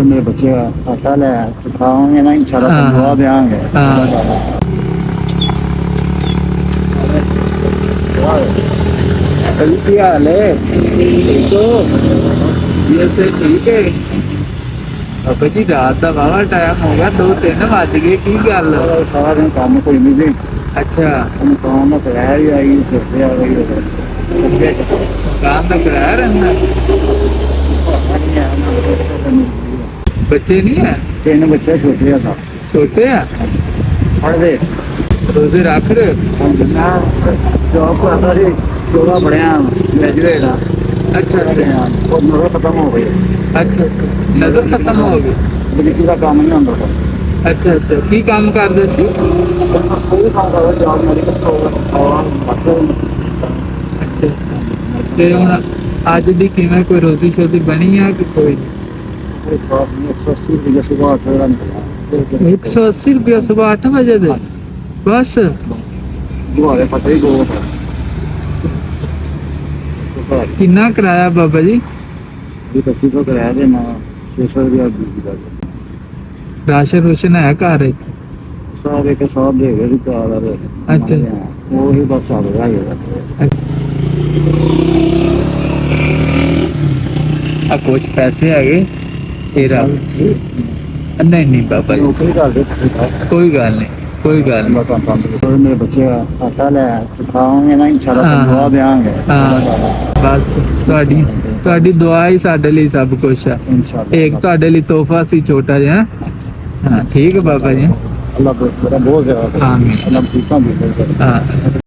मेरे बच्चे आटा ले खाओगे ना इंशाल्लाह हाँ, दुआ देंगे। हाँ। की हाल है? ठीक हो? ये से ठीक है। अब जी रात का वावा टाइम हो गया, 2-3 बज गए, की गल? सारा दिन काम कोई नहीं दे अच्छा, काम ना कराया ही आई सोचे आ गई काम तो कराया रहना। बच्चे नहीं है? 3 बच्चे छोटे हैं साहब छोटे हैं? पढ़ दे रोजे रख रहे हो? जॉब करता सी 14 पढ़िया ग्रेजुएट हाँ अच्छा अच्छा और नजर खत्म हो गई अच्छा अच्छा, नजर खत्म हो गई। बिजली का काम नहीं होता था अच्छा अच्छा, की काम करते सी? कोई काम करता जॉब मेडिकल स्टोर और अच्छा अच्छा, ते हुण अज दी किवें कोई रोजी शोजी बनी है कि कोई नहीं? 180 रुपये सुबह 8 बजे निकला 180 रुपया सुबह 8 बजे दे बस? दुआरे पता ही गो किन्ना कराया बाबा जी? ये कच्ची तो कराया देना 600 रुपया बिजली का राशन रूशन है घर? सारे के साथ दे गए कार वाले अच्छा। वो ही बस चल रहा है कुछ पैसे है नहीं नहीं बाबा जी, नौकरी कर दे ਤੁਸੀਂ ਤਾਂ कोई गल नहीं कोई गल नहीं। ਮੈਂ ਤਾਂ ਕੰਮ ਕਰਦੇ ਮੇਰੇ ਬੱਚੇ ਆਟਾ ਲੈ ਖਾਓਗੇ ਨਾ ਇਨਸ਼ਾਅੱਲਾ हाँ, ਦੁਆ ਦੇਾਂਗੇ हाँ बस ਤੁਹਾਡੀ ਤੁਹਾਡੀ ਦੁਆ ਹੀ ਸਾਡੇ ਲਈ ਸਭ ਕੁਝ ਹੈ। ਇਨਸ਼ਾਅੱਲਾ ਇੱਕ ਤੁਹਾਡੇ ਲਈ ਤੋਹਫਾ ਸੀ ਛੋਟਾ ਜਿਹਾ। ਹਾਂ ਠੀਕ ਹੈ ਬਾਬਾ ਜੀ। ਅੱਲਾਹ ਬਹੁਤ ਜ਼ਿਆਦਾ ਆਮੀਨ। ਅੱਲਾਹ ਮੁਸੀਬਤਾਂ ਵੀ ਹਾਂ।